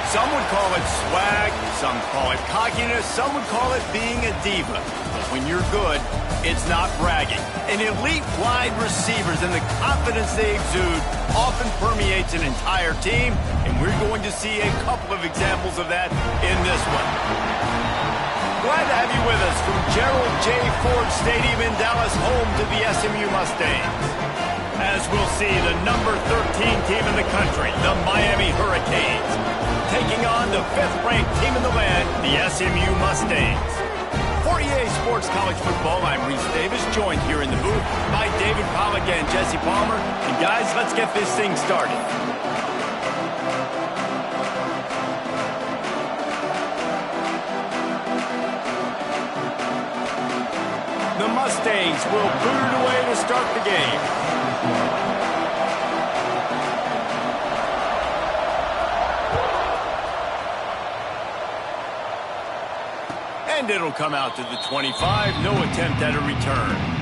Some would call it swag, some call it cockiness, some would call it being a diva. But when you're good, it's not bragging. And elite wide receivers and the confidence they exude often permeates an entire team, and we're going to see a couple of examples of that in this one. Glad to have you with us from Gerald J. Ford Stadium in Dallas, home to the SMU Mustangs. As we'll see, the number 13 team in the country, the Miami Hurricanes, taking on the 5th-ranked team in the land, the SMU Mustangs. For EA Sports College Football, I'm Reese Davis, joined here in the booth by David Pollack and Jesse Palmer. And guys, let's get this thing started. The Mustangs will boot it away to start the game. And it'll come out to the 25. No attempt at a return.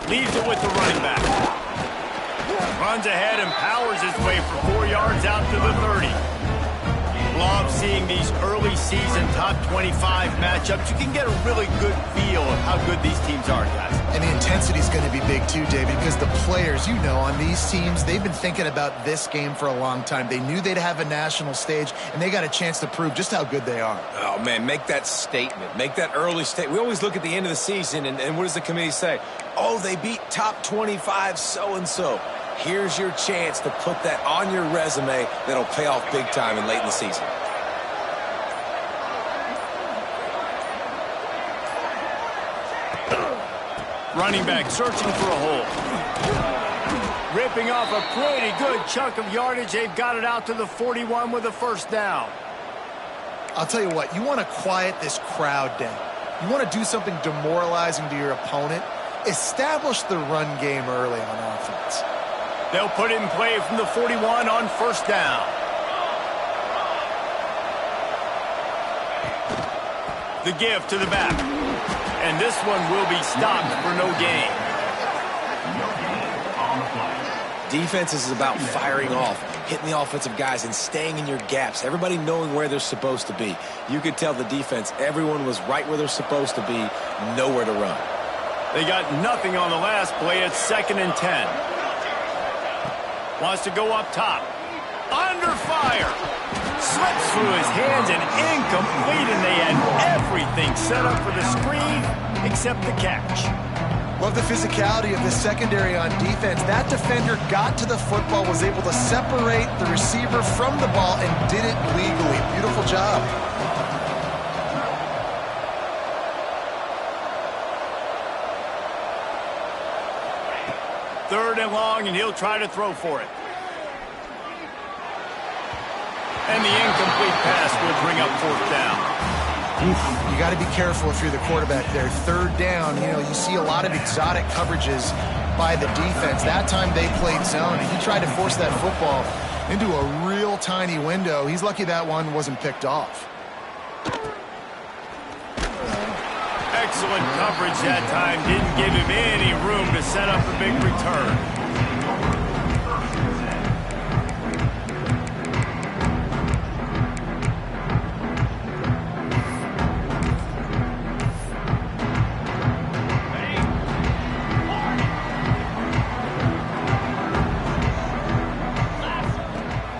Leaves it with the running back. Runs ahead and powers his way for 4 yards out to the 30. Love seeing these early season top 25 matchups. You can get a really good feel of how good these teams are, guys. And the intensity is going to be big too, David, because the players, you know, on these teams, they've been thinking about this game for a long time. They knew they'd have a national stage, and they got a chance to prove just how good they are. Oh, man, make that statement. Make that early statement. We always look at the end of the season, and what does the committee say? Oh, they beat top 25 so-and-so. Here's your chance to put that on your resume that'll pay off big time and late in the season. Running back searching for a hole. Ripping off a pretty good chunk of yardage. They've got it out to the 41 with a first down. I'll tell you what, you want to quiet this crowd down. You want to do something demoralizing to your opponent. Establish the run game early on offense. They'll put it in play from the 41 on first down. The give to the back. And this one will be stopped for no gain. Defense is about firing off, hitting the offensive guys and staying in your gaps. Everybody knowing where they're supposed to be. You could tell the defense, everyone was right where they're supposed to be, nowhere to run. They got nothing on the last play. It's 2nd and 10. Wants to go up top. Under fire. Slips through his hands and incomplete, and they had everything set up for the screen except the catch. Love the physicality of the secondary on defense. That defender got to the football, was able to separate the receiver from the ball, and did it legally. Beautiful job. Third and long, and he'll try to throw for it. And the incomplete pass will bring up fourth down. You got to be careful if you're the quarterback there. Third down, you know, you see a lot of exotic coverages by the defense. That time they played zone, and he tried to force that football into a real tiny window. He's lucky that one wasn't picked off. Excellent coverage that time. Didn't give him any room to set up a big return.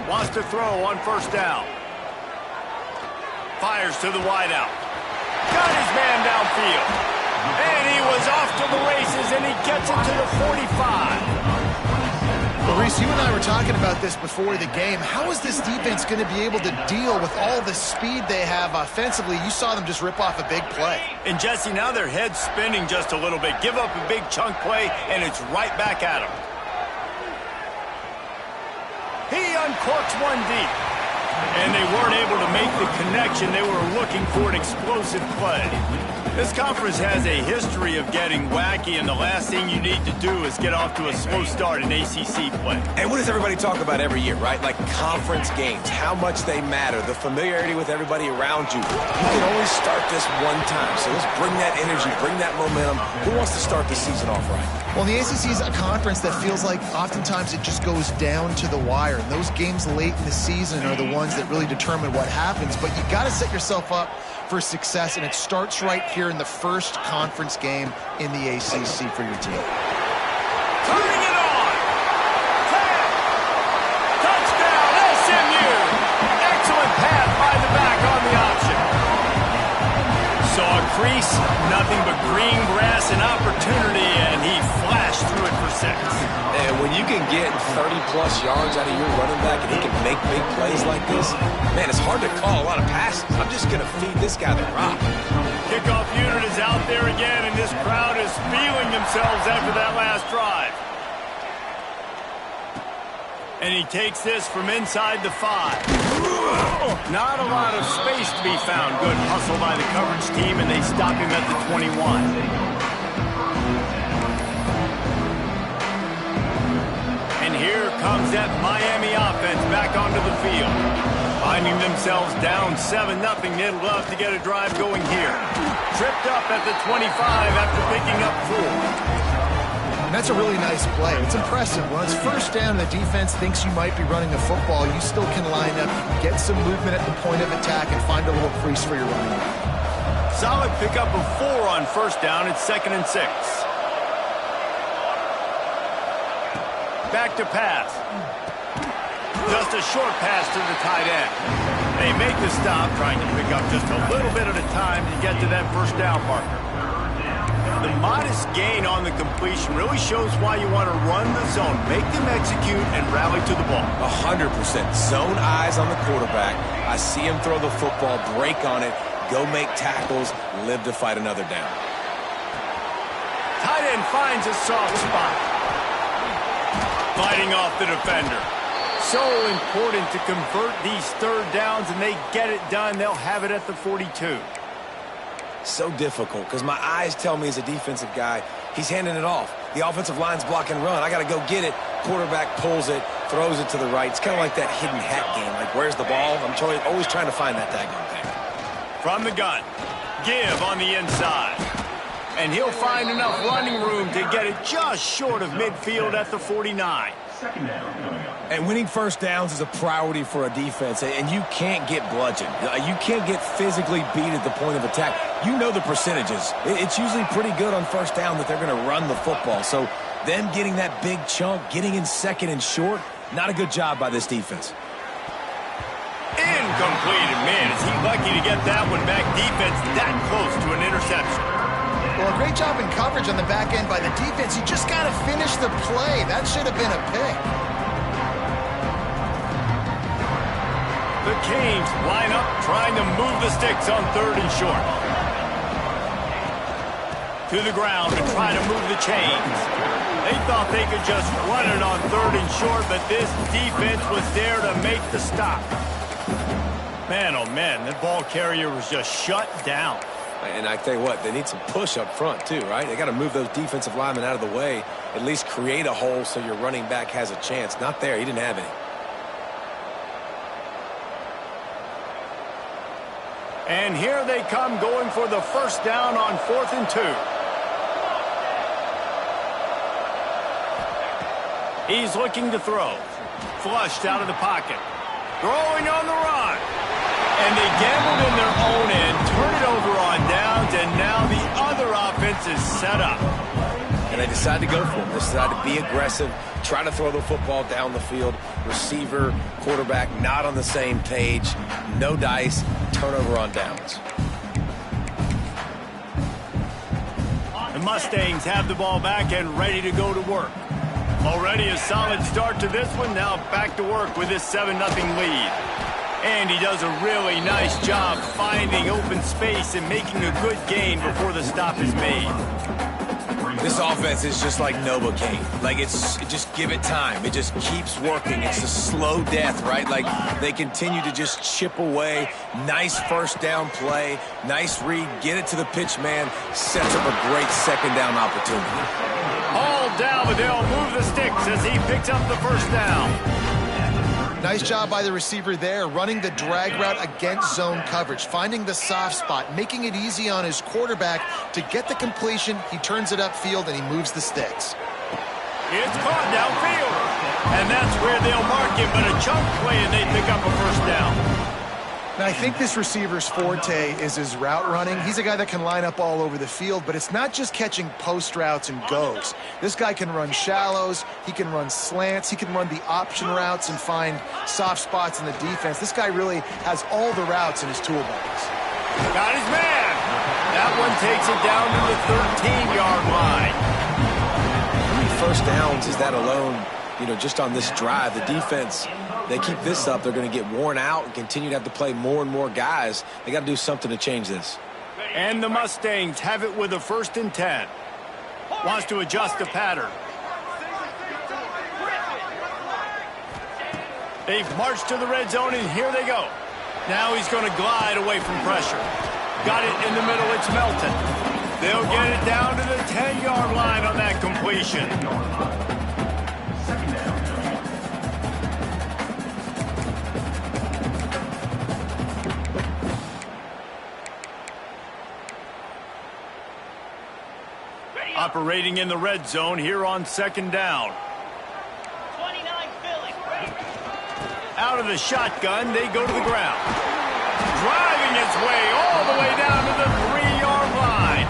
Wants to throw on first down. Fires to the wideout. Got his man downfield. And he was off to the races, and he gets it to the 45. Well, Reese, you and I were talking about this before the game. How is this defense going to be able to deal with all the speed they have offensively? You saw them just rip off a big play. And, Jesse, now their head's spinning just a little bit. Give up a big chunk play, and it's right back at them. uncorks one deep. And they weren't able to make the connection. They were looking for an explosive play. This conference has a history of getting wacky, and the last thing you need to do is get off to a slow start in ACC play. And what does everybody talk about every year, right? Like conference games, how much they matter, the familiarity with everybody around you. You can only start this one time, so let's bring that energy, bring that momentum. Who wants to start the season off right? Well, the ACC is a conference that feels like oftentimes it just goes down to the wire. And those games late in the season are the ones that really determine what happens. But you got to set yourself up for success, and it starts right here in the first conference game in the ACC for your team. Turning it on! Touchdown, SMU! Excellent pass by the back on the option. Saw a crease, nothing but green grass and opportunity, and he flashed through it for 6. And when you can get 30-plus yards out of your running back and he can make big plays like this, man, it's hard to call a lot of passes. I'm just going to feed this guy the rock. Kickoff unit is out there again, and this crowd is feeling themselves after that last drive. And he takes this from inside the 5. Not a lot of space to be found. Good hustle by the coverage team, and they stop him at the 21. And here comes that Miami offense back onto the field. Finding themselves down 7-0, they'd love to get a drive going here. Tripped up at the 25 after picking up 4. And that's a really nice play. It's impressive. When it's first down, the defense thinks you might be running the football. You still can line up, get some movement at the point of attack, and find a little crease for your running back. Solid pickup of 4 on first down. It's 2nd and 6. Back to pass. Just a short pass to the tight end. They make the stop, trying to pick up just a little bit at a time to get to that first down marker. The modest gain on the completion really shows why you want to run the zone, make them execute, and rally to the ball. 100%. Zone eyes on the quarterback. I see him throw the football, break on it, go make tackles, live to fight another down. Tight end finds a soft spot. Fighting off the defender. So important to convert these third downs, and they get it done. They'll have it at the 42. So difficult because my eyes tell me as a defensive guy, he's handing it off. The offensive line's block and run. I got to go get it. Quarterback pulls it, throws it to the right. It's kind of like that hidden hat game. Like, where's the ball? I'm always trying to find that daggone thing. From the gun, give on the inside. And he'll find enough running room to get it just short of midfield at the 49. And winning first downs is a priority for a defense, and you can't get bludgeoned. You can't get physically beat at the point of attack. You know the percentages. It's usually pretty good on first down that they're going to run the football. So them getting that big chunk, getting in 2nd and short, not a good job by this defense. Incomplete. And man, is he lucky to get that one back. Defense that close to an interception. Well, a great job in coverage on the back end by the defense. You just got to finish the play. That should have been a pick. The Canes line up, trying to move the sticks on 3rd and short. To the ground to try to move the chains. They thought they could just run it on 3rd and short, but this defense was there to make the stop. Man, oh man, that ball carrier was just shut down. And I tell you what, they need some push up front too, right? They got to move those defensive linemen out of the way, at least create a hole so your running back has a chance. Not there. He didn't have any. And here they come going for the first down on 4th and 2. He's looking to throw. Flushed out of the pocket. Throwing on the run. And they gambled in their own end, turn it over on downs, and now the other offense is set up. And they decide to go for it. They decide to be aggressive, try to throw the football down the field. Receiver, quarterback, not on the same page. No dice, turnover on downs. The Mustangs have the ball back and ready to go to work. Already a solid start to this one. Now back to work with this 7-0 lead. And he does a really nice job finding open space and making a good gain before the stop is made. This offense is just like Novocaine. Like, just give it time. It just keeps working. It's a slow death, right? Like, they continue to just chip away. Nice first down play. Nice read. Get it to the pitch man. Sets up a great second down opportunity. All down, but they'll move the sticks as he picks up the first down. Nice job by the receiver there, running the drag route against zone coverage, finding the soft spot, making it easy on his quarterback to get the completion. He turns it upfield, and he moves the sticks. It's caught downfield, and that's where they'll mark him, but a chunk play, and they pick up a first down. Now, I think this receiver's forte is his route running. He's a guy that can line up all over the field, but it's not just catching post routes and goes. This guy can run shallows, he can run slants, he can run the option routes and find soft spots in the defense. This guy really has all the routes in his toolbox. Got his man. That one takes it down to the 13-yard line. How many first downs is that alone, just on this drive? The defense, they keep this up, they're going to get worn out and continue to have to play more and more guys. They got to do something to change this. And the Mustangs have it with a 1st and 10. Wants to adjust the pattern. They've marched to the red zone, and here they go. Now he's going to glide away from pressure. Got it in the middle. It's Melton. They'll get it down to the 10-yard line on that completion. Operating in the red zone here on 2nd down. 29 Philly. Out of the shotgun, they go to the ground. Driving its way all the way down to the 3-yard line.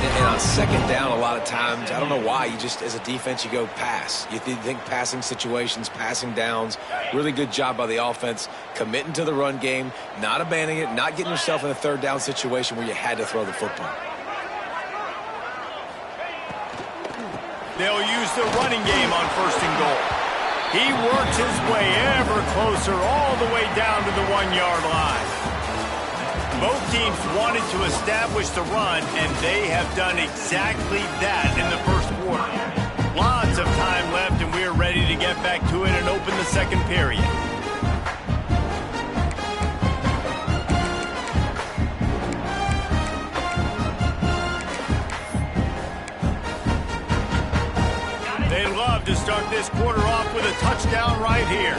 And on 2nd down, a lot of times, I don't know why, you just, as a defense, you go pass. You think passing situations, passing downs. Really good job by the offense, committing to the run game, not abandoning it, not getting yourself in a 3rd down situation where you had to throw the football. They'll use the running game on 1st and goal. He works his way ever closer all the way down to the 1-yard line. Both teams wanted to establish the run, and they have done exactly that in the 1st quarter. Lots of time left, and we're ready to get back to it and open the 2nd period. To start this quarter off with a touchdown right here.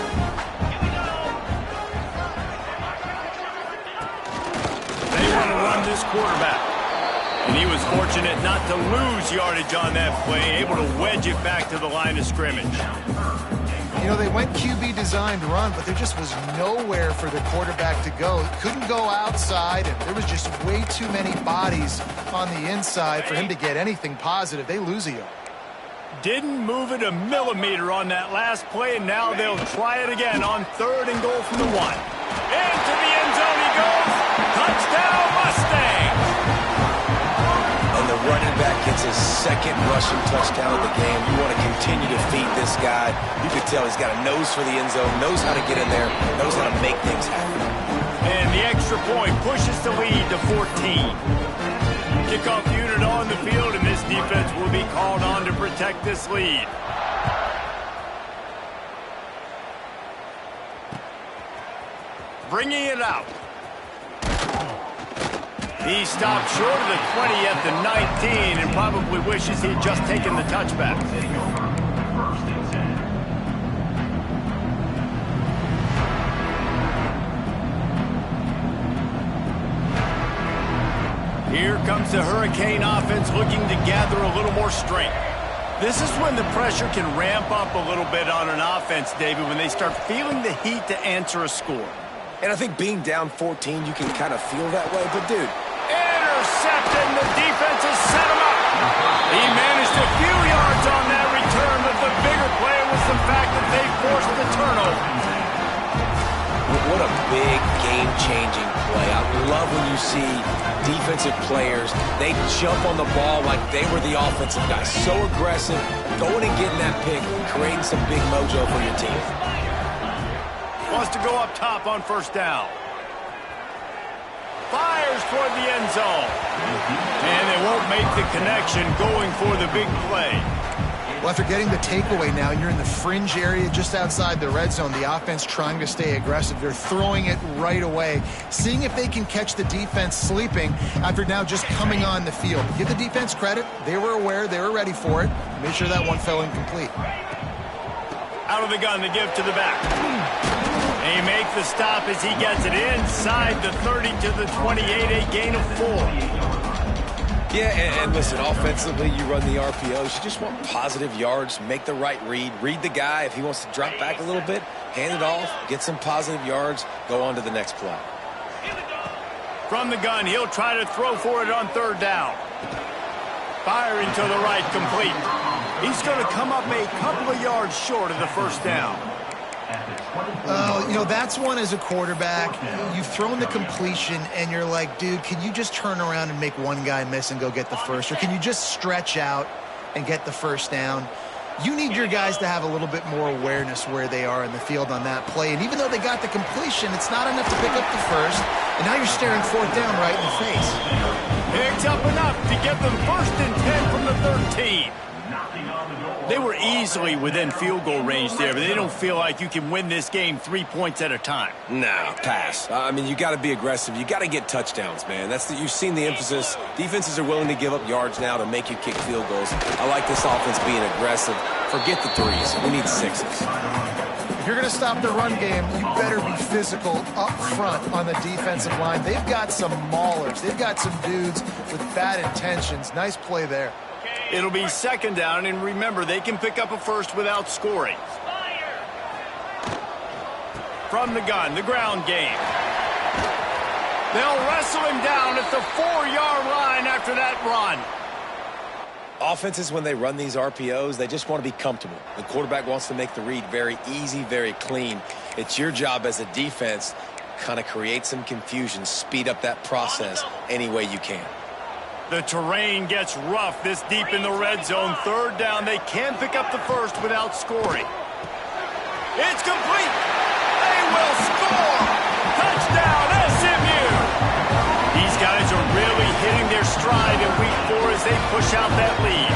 They want to run this quarterback. And he was fortunate not to lose yardage on that play, able to wedge it back to the line of scrimmage. They went QB designed run, but there just was nowhere for the quarterback to go. Couldn't go outside, and there was just way too many bodies on the inside for him to get anything positive. They lose a yard. Didn't move it a millimeter on that last play, and now they'll try it again on 3rd and goal from the 1. Into the end zone he goes. Touchdown, Mustangs! And the running back gets his 2nd rushing touchdown of the game. You want to continue to feed this guy. You can tell he's got a nose for the end zone, knows how to get in there, knows how to make things happen. And the extra point pushes the lead to 14. Kickoff unit on the field, and this defense will be called on to protect this lead. Bringing it out. He stopped short of the 20 at the 19 and probably wishes he'd just taken the touchback. Here comes the Hurricane offense looking to gather a little more strength. This is when the pressure can ramp up a little bit on an offense, David, when they start feeling the heat to answer a score. And I think being down 14, you can kind of feel that way. But, dude. Intercepted, and the defense has set him up. He managed a few yards on that return, but the bigger play was the fact that they forced the turnover. What a big game-changing play. I love when you see defensive players, they jump on the ball like they were the offensive guys. So aggressive, going and getting that pick, creating some big mojo for your team. Wants to go up top on 1st down. fires toward the end zone. And they won't make the connection going for the big play. Well, after getting the takeaway now, you're in the fringe area just outside the red zone. The offense trying to stay aggressive. They're throwing it right away, seeing if they can catch the defense sleeping after now just coming on the field. Give the defense credit. They were aware. They were ready for it. Made sure that one fell incomplete. Out of the gun, the give to the back. They make the stop as he gets it inside the 30 to the 28, a gain of 4. Yeah, and listen, offensively, you run the RPOs. You just want positive yards, make the right read the guy. If he wants to drop back a little bit, hand it off, get some positive yards, go on to the next play. From the gun, he'll try to throw for it on third down. Firing to the right, complete. He's going to come up a couple of yards short of the first down. That's one as a quarterback. You've thrown the completion, and you're like, dude, can you just turn around and make one guy miss and go get the first? Or can you just stretch out and get the first down? You need your guys to have a little bit more awareness where they are in the field on that play. And even though they got the completion, it's not enough to pick up the first. And now you're staring fourth down right in the face. Picked up enough to get them 1st and 10 from the 13. They were easily within field goal range there, but they don't feel like you can win this game 3 points at a time. Nah, pass. I mean, you got to be aggressive. You got to get touchdowns, man. You've seen the emphasis. Defenses are willing to give up yards now to make you kick field goals. I like this offense being aggressive. Forget the threes. We need sixes. If you're going to stop the run game, you better be physical up front on the defensive line. They've got some maulers. They've got some dudes with bad intentions. Nice play there. It'll be 2nd down, and remember, they can pick up a first without scoring. From the gun, the ground game. They'll wrestle him down at the 4-yard line after that run. Offenses, when they run these RPOs, they just want to be comfortable. The quarterback wants to make the read very easy, very clean. It's your job as a defense to kind of create some confusion, speed up that process any way you can. The terrain gets rough this deep in the red zone. 3rd down. They can pick up the first without scoring. It's complete. They will score. Touchdown, SMU. These guys are really hitting their stride in week 4 as they push out that lead.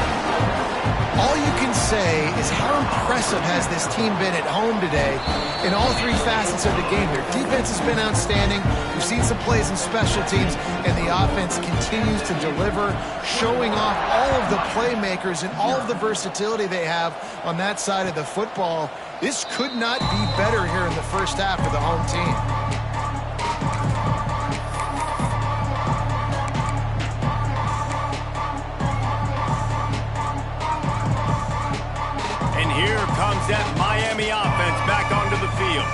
All you can say is how impressive has this team been at home today in all 3 facets of the game. Their defense has been outstanding. We've seen some plays in special teams, and the offense continues to deliver, showing off all of the playmakers and all of the versatility they have on that side of the football. This could not be better here in the first half for the home team. Here comes that Miami offense back onto the field.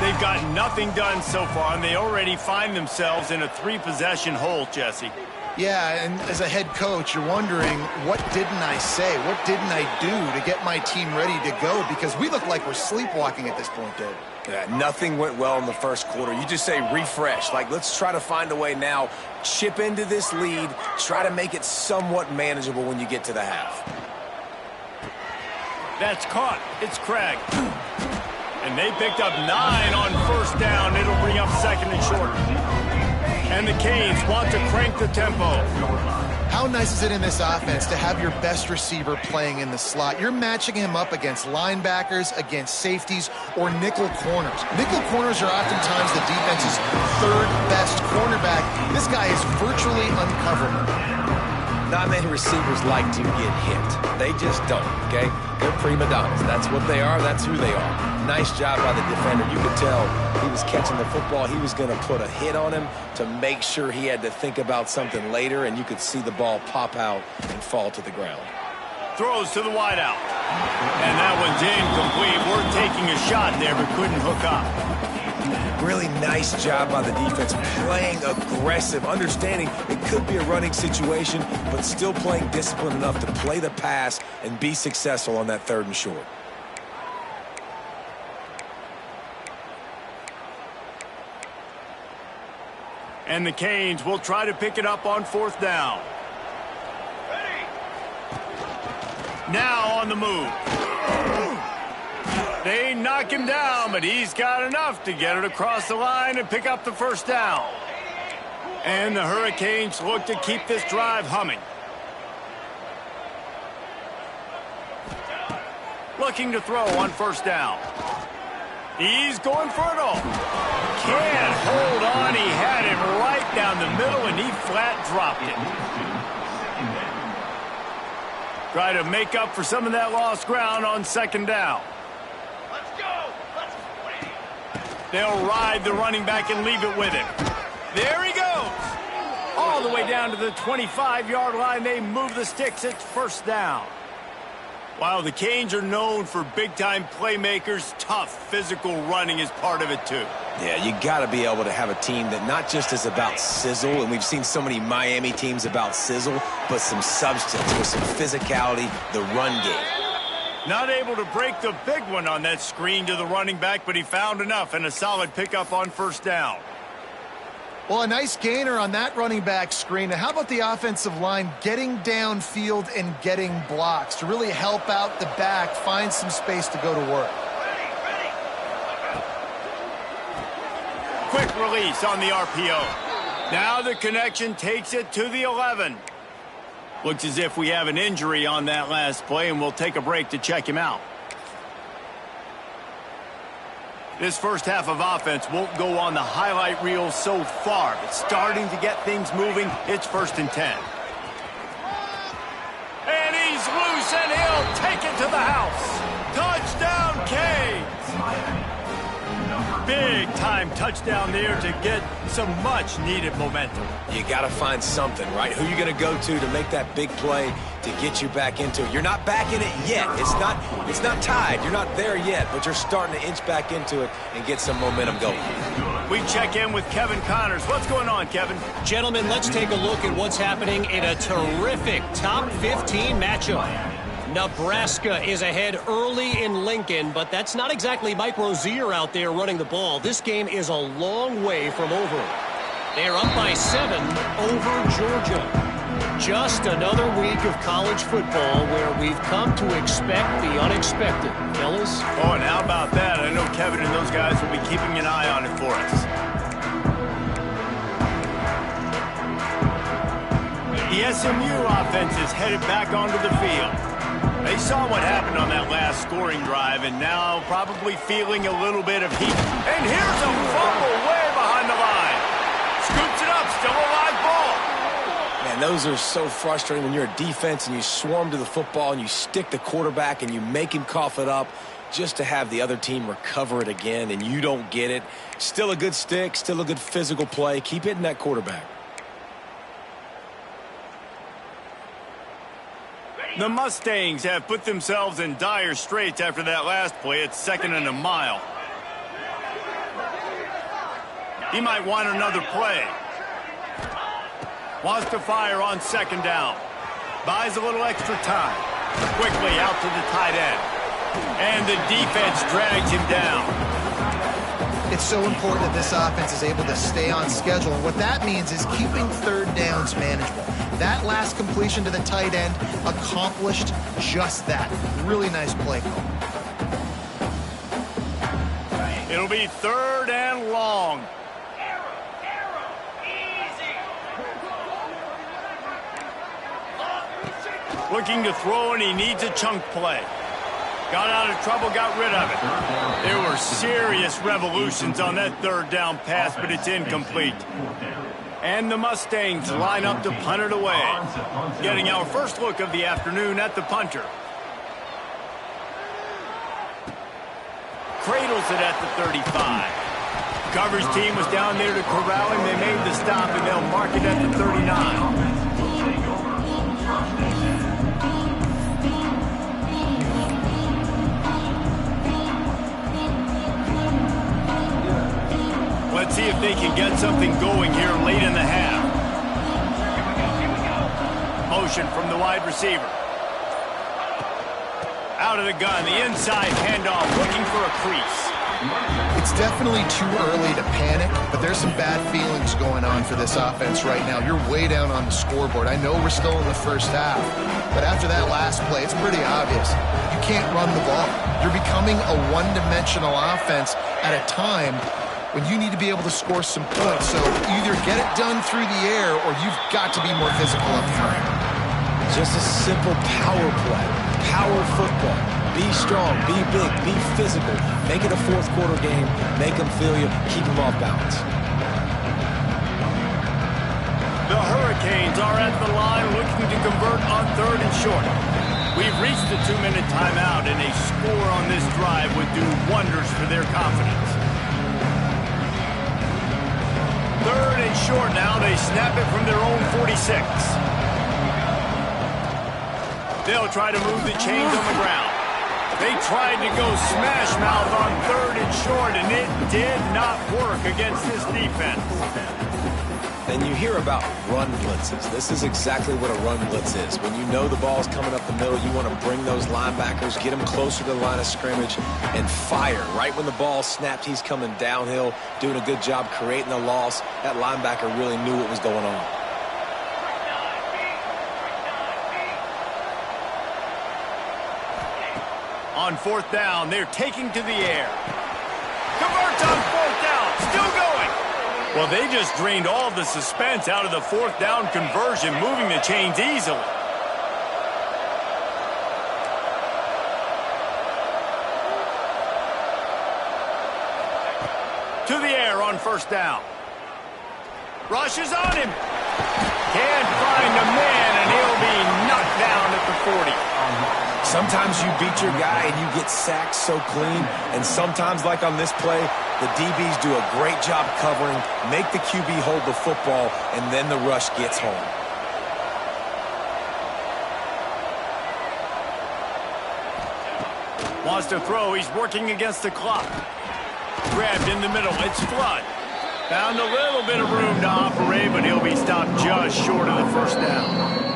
They've got nothing done so far, and they already find themselves in a 3-possession hole, Jesse. Yeah, and as a head coach, you're wondering, what didn't I say? What didn't I do to get my team ready to go? Because we look like we're sleepwalking at this point, Dave. Yeah, nothing went well in the first quarter. You just say refresh. Like, let's try to find a way now. Chip into this lead. Try to make it somewhat manageable when you get to the half. That's caught. It's Craig. And they picked up 9 on 1st down. It'll bring up 2nd and short. And the Canes want to crank the tempo. How nice is it in this offense to have your best receiver playing in the slot? You're matching him up against linebackers, against safeties, or nickel corners. Nickel corners are oftentimes the defense's 3rd best cornerback. This guy is virtually uncoverable. Not many receivers like to get hit. They just don't, okay? They're prima donnas. That's what they are. That's who they are. Nice job by the defender. You could tell he was catching the football. He was going to put a hit on him to make sure he had to think about something later, and you could see the ball pop out and fall to the ground. Throws to the wideout. And that one's incomplete. We're taking a shot there, but couldn't hook up. Really nice job by the defense, playing aggressive, understanding it could be a running situation, but still playing disciplined enough to play the pass and be successful on that 3rd and short. And the Canes will try to pick it up on 4th down. Now on the move. They knock him down, but he's got enough to get it across the line and pick up the 1st down. And the Hurricanes look to keep this drive humming. Looking to throw on first down. He's going for it all. Can't hold on. He had it right down the middle, and he flat dropped it. Try to make up for some of that lost ground on second down. Let's go. Let's play. They'll ride the running back and leave it with him. There he goes. All the way down to the 25-yard line. They move the sticks. It's first down. While the Canes are known for big-time playmakers, tough physical running is part of it too. Yeah, you got to be able to have a team that not just is about sizzle, and we've seen so many Miami teams about sizzle, but some substance with some physicality, the run game. Not able to break the big one on that screen to the running back, but he found enough and a solid pickup on first down. Well, a nice gainer on that running back screen. Now, how about the offensive line getting downfield and getting blocks to really help out the back, find some space to go to work? Quick release on the RPO. Now the connection takes it to the 11. Looks as if we have an injury on that last play, and we'll take a break to check him out. This first half of offense won't go on the highlight reel so far, but starting to get things moving. It's 1st and 10. And he's loose, and he'll take it to the house. Touchdown, Canes! Big-time touchdown there to get some much-needed momentum. You got to find something, right? Who you going to go to make that big play to get you back into it? You're not back in it yet. It's not tied. You're not there yet, but you're starting to inch back into it and get some momentum going. We check in with Kevin Connors. What's going on, Kevin? Gentlemen, let's take a look at what's happening in a terrific top 15 matchup. Nebraska is ahead early in Lincoln, but that's not exactly Mike Rozier out there running the ball. This game is a long way from over. They're up by 7 over Georgia. Just another week of college football where we've come to expect the unexpected, fellas. Oh, and how about that? I know Kevin and those guys will be keeping an eye on it for us. The SMU offense is headed back onto the field. They saw what happened on that last scoring drive, and now probably feeling a little bit of heat. And here's a fumble way behind the line. Scoops it up, still a live ball. Man, those are so frustrating when you're a defense and you swarm to the football and you stick the quarterback and you make him cough it up just to have the other team recover it again, and you don't get it. Still a good stick, still a good physical play. Keep hitting that quarterback. The Mustangs have put themselves in dire straits after that last play. It's 2nd and a mile. He might want another play. Wants to fire on 2nd down. Buys a little extra time. Quickly out to the tight end. And the defense drags him down. It's so important that this offense is able to stay on schedule. And what that means is keeping 3rd downs manageable. That last completion to the tight end accomplished just that. Really nice play call. It'll be 3rd and long. Looking to throw, and he needs a chunk play. Got out of trouble, got rid of it. There were serious revolutions on that 3rd down pass, but it's incomplete. And the Mustangs line up to punt it away. Getting our first look of the afternoon at the punter. Cradles it at the 35. Coverage team was down there to corral him. They made the stop, and they'll mark it at the 39. Let's see if they can get something going here late in the half. Motion from the wide receiver. Out of the gun, the inside handoff, looking for a crease. It's definitely too early to panic, but there's some bad feelings going on for this offense right now. You're way down on the scoreboard. I know we're still in the first half, but after that last play, it's pretty obvious. You can't run the ball. You're becoming a one-dimensional offense at a time when you need to be able to score some points. So either get it done through the air or you've got to be more physical up front. Just a simple power play. Power football. Be strong, be big, be physical. Make it a fourth quarter game. Make them feel you. Keep them off balance. The Hurricanes are at the line looking to convert on 3rd and short. We've reached the 2-minute timeout, and a score on this drive would do wonders for their confidence. 3rd and short now. They snap it from their own 46. They'll try to move the chains on the ground. They tried to go smash mouth on 3rd and short, and it did not work against this defense. And you hear about run blitzes. This is exactly what a run blitz is. When you know the ball's coming up the middle, you want to bring those linebackers, get them closer to the line of scrimmage, and fire. Right when the ball snapped, he's coming downhill, doing a good job creating the loss. That linebacker really knew what was going on. On 4th down, they're taking to the air. Converts on 4th down, still going. Well, they just drained all the suspense out of the 4th down conversion, moving the chains easily. To the air on 1st down. Rushes on him. Can't find a man, and he'll be knocked down at the 40. Sometimes you beat your guy and you get sacked so clean, and sometimes, like on this play, the DBs do a great job covering, make the QB hold the football, and then the rush gets home. Wants to throw. He's working against the clock. Grabbed in the middle. It's Flood. Found a little bit of room to operate, but he'll be stopped just short of the 1st down.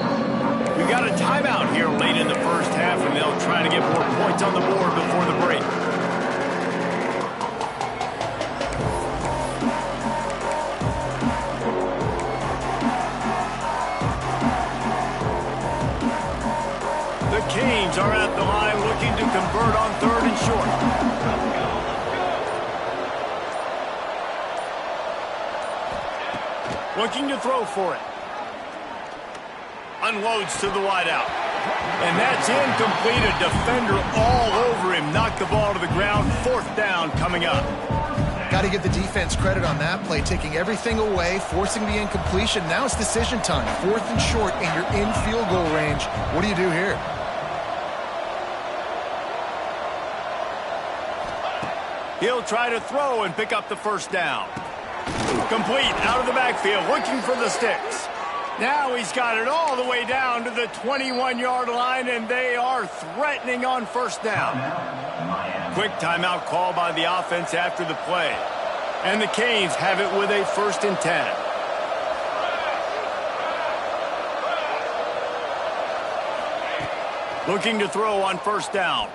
We've got a timeout here late in the 1st half, and they'll try to get more points on the board before the break. The Canes are at the line looking to convert on 3rd and short. Looking to throw for it. Unloads to the wideout. And that's incomplete. A defender all over him. Knocked the ball to the ground. 4th down coming up. Got to give the defense credit on that play, taking everything away, forcing the incompletion. Now it's decision time. 4th and short, and you're in field goal range. What do you do here? He'll try to throw and pick up the 1st down. Complete out of the backfield, looking for the sticks. Now he's got it all the way down to the 21-yard line, and they are threatening on 1st down. Quick timeout call by the offense after the play. And the Canes have it with a 1st and 10. Looking to throw on 1st down.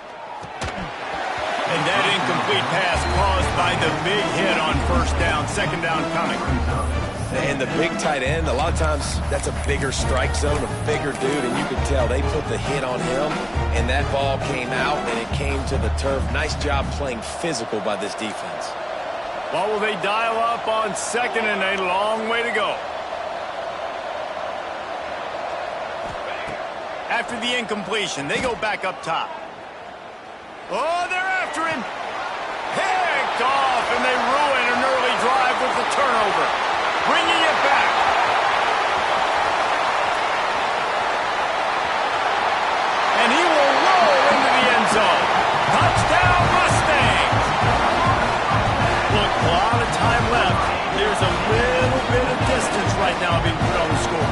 And that incomplete pass caused by the big hit on 1st down. 2nd down coming. And the big tight end, a lot of times that's a bigger strike zone, a bigger dude, and you can tell they put the hit on him, and that ball came out, and it came to the turf. Nice job playing physical by this defense. Well, will they dial up on 2nd and a long way to go? After the incompletion, they go back up top. Oh, they're after him. Picked off, and they ruin an early drive with the turnover. Bringing it back. And he will roll into the end zone. Touchdown, Mustangs. Look, a lot of time left. There's a little bit of distance right now being put on the score.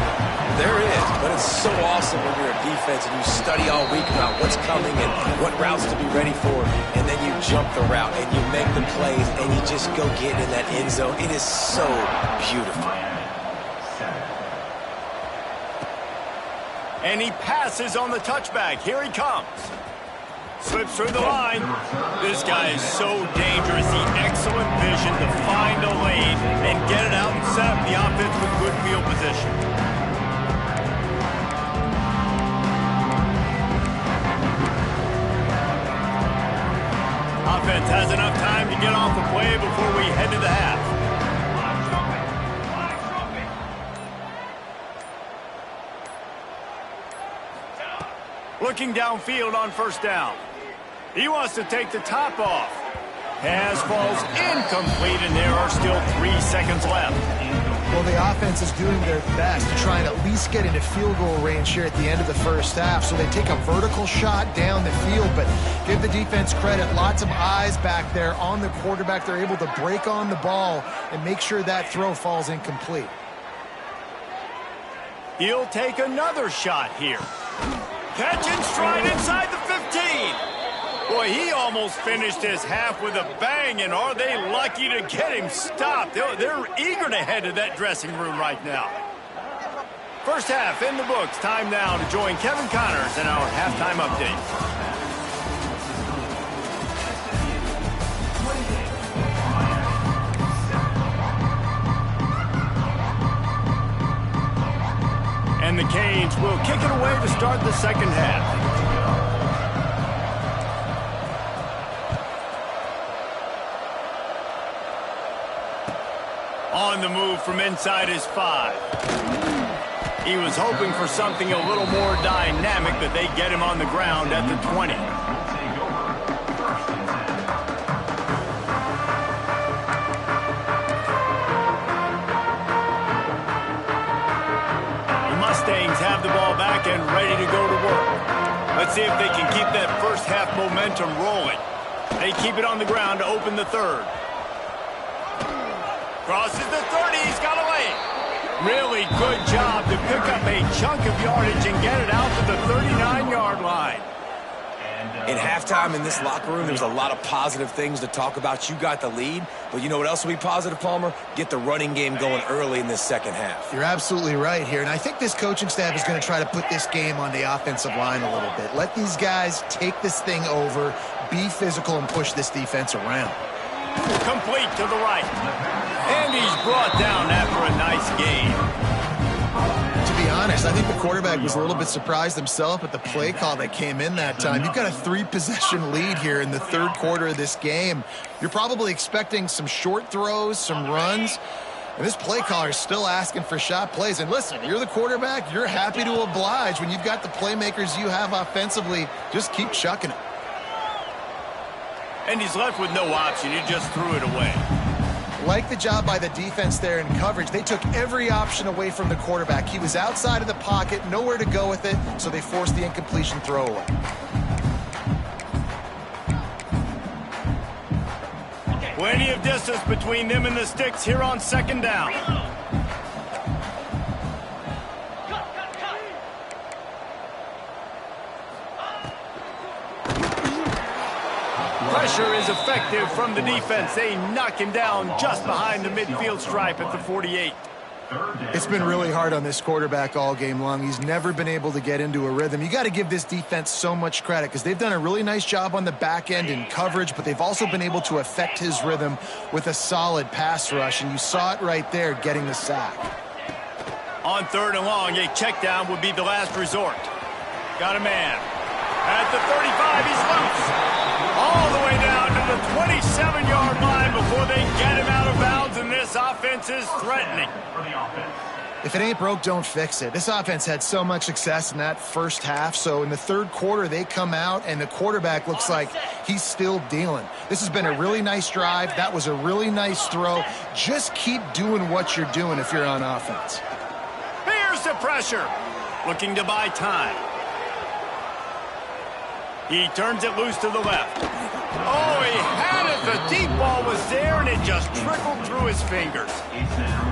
There is, but it's so awesome when you're a defense and you study all week about what's coming and what routes to be ready for, and then you jump the route and you make the plays and you just go get in that end zone. It is so beautiful. And he passes on the touchback. Here he comes. Slips through the line. This guy is so dangerous. The excellent vision to find a lane and get it out and set up the offense with good field position. Offense has enough time to get off the play before we head to the half. looking downfield on first down. He wants to take the top off. Pass falls incomplete, and there are still 3 seconds left. Well, the offense is doing their best to try and at least get into field goal range here at the end of the first half. So they take a vertical shot down the field, but give the defense credit. Lots of eyes back there on the quarterback. They're able to break on the ball and make sure that throw falls incomplete. He'll take another shot here. Catch and stride inside the 15. Boy, he almost finished his half with a bang, and are they lucky to get him stopped? They're eager to head to that dressing room right now. First half in the books. Time now to join Kevin Connors in our halftime update. And the Canes will kick it away to start the second half. On the move from inside his 5. He was hoping for something a little more dynamic, but they get him on the ground at the 20. The Mustangs have the ball back and ready to go to work. Let's see if they can keep that first half momentum rolling. They keep it on the ground to open the third. Crosses the 30, he's got a lane. Really good job to pick up a chunk of yardage and get it out to the 39-yard line. In halftime in this locker room, there's a lot of positive things to talk about. You got the lead, but you know what else will be positive, Palmer? Get the running game going early in this second half. You're absolutely right here, and I think this coaching staff is going to try to put this game on the offensive line a little bit. Let these guys take this thing over, be physical, and push this defense around. Complete to the right. And he's brought down after a nice gain. To be honest, I think the quarterback was a little bit surprised himself at the play call that came in that time. You've got a 3-possession lead here in the third quarter of this game. You're probably expecting some short throws, some runs. And this play caller is still asking for shot plays. And listen, you're the quarterback. You're happy to oblige. When you've got the playmakers you have offensively, just keep chucking it. And he's left with no option. He just threw it away. Like the job by the defense there in coverage. They took every option away from the quarterback. He was outside of the pocket, nowhere to go with it, so they forced the incompletion throwaway. Plenty of distance between them and the sticks here on second down. Pressure is effective from the defense. They knock him down just behind the midfield stripe at the 48. It's been really hard on this quarterback all game long. He's never been able to get into a rhythm. You got to give this defense so much credit because they've done a really nice job on the back end in coverage, but they've also been able to affect his rhythm with a solid pass rush, and you saw it right there getting the sack. On third and long, a check down would be the last resort. Got a man. At the 35, he's loose. All the way down to the 27-yard line before they get him out of bounds, and this offense is threatening. If it ain't broke, don't fix it. This offense had so much success in that first half, so in the third quarter, they come out, and the quarterback looks like he's still dealing. This has been a really nice drive. That was a really nice throw. Just keep doing what you're doing if you're on offense. Here's the pressure. Looking to buy time. He turns it loose to the left. Oh, he had it. The deep ball was there, and it just trickled through his fingers.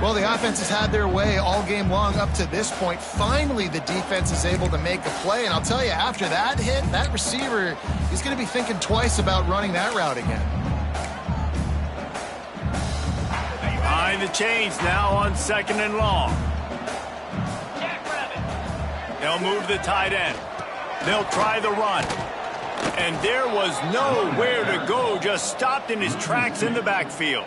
Well, the offense has had their way all game long up to this point. Finally, the defense is able to make a play, and I'll tell you, after that hit, that receiver, he's going to be thinking twice about running that route again. Behind the chains now on second and long. They'll move the tight end. They'll try the run. And there was nowhere to go, just stopped in his tracks in the backfield.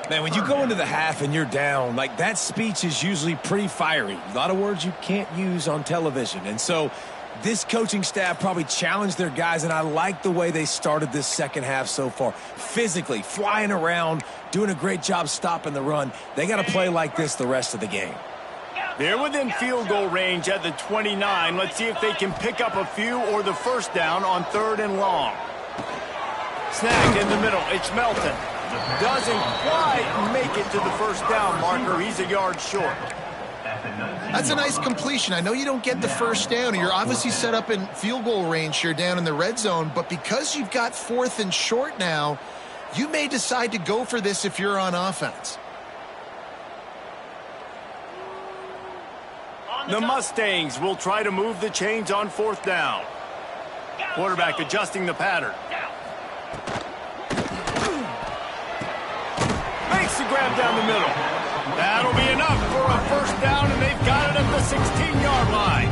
Man, when you go into the half and you're down, like that speech is usually pretty fiery. A lot of words you can't use on television. And so this coaching staff probably challenged their guys, and I like the way they started this second half so far. Physically, flying around, doing a great job stopping the run. They got to play like this the rest of the game. They're within field goal range at the 29. Let's see if they can pick up a few or the first down on 3rd and long. Snagged in the middle. It's Melton. Doesn't quite make it to the first down marker. He's a yard short. That's a nice completion. I know you don't get the first down. You're obviously set up in field goal range here down in the red zone, but because you've got 4th and short now, you may decide to go for this if you're on offense. The Mustangs will try to move the chains on 4th down. Quarterback adjusting the pattern. Makes the grab down the middle. That'll be enough for a first down, and they've got it at the 16-yard line.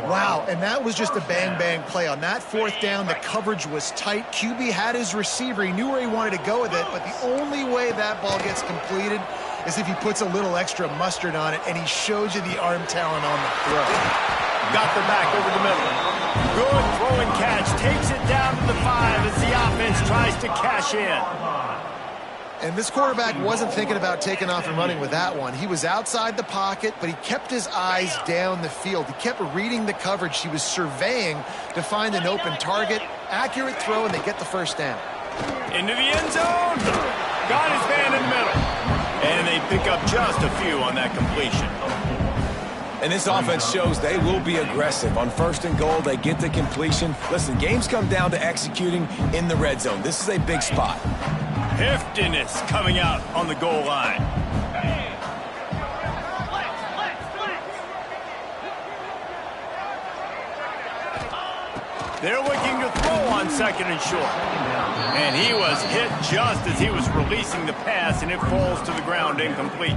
Wow, and that was just a bang-bang play. On that 4th down, the coverage was tight. QB had his receiver. He knew where he wanted to go with it, but the only way that ball gets completed is if he puts a little extra mustard on it, and he shows you the arm talent on the throw. Got the back over the middle. Good throw and catch. Takes it down to the 5 as the offense tries to cash in. And this quarterback wasn't thinking about taking off and running with that one. He was outside the pocket, but he kept his eyes down the field. He kept reading the coverage. He was surveying to find an open target. Accurate throw, and they get the first down. Into the end zone. Got his man in the middle. And they pick up just a few on that completion. And this offense shows they will be aggressive. On 1st and goal, they get the completion. Listen, games come down to executing in the red zone. This is a big spot. Heftiness coming out on the goal line. They're looking to throw on 2nd and short. And he was hit just as he was releasing the pass, and it falls to the ground incomplete.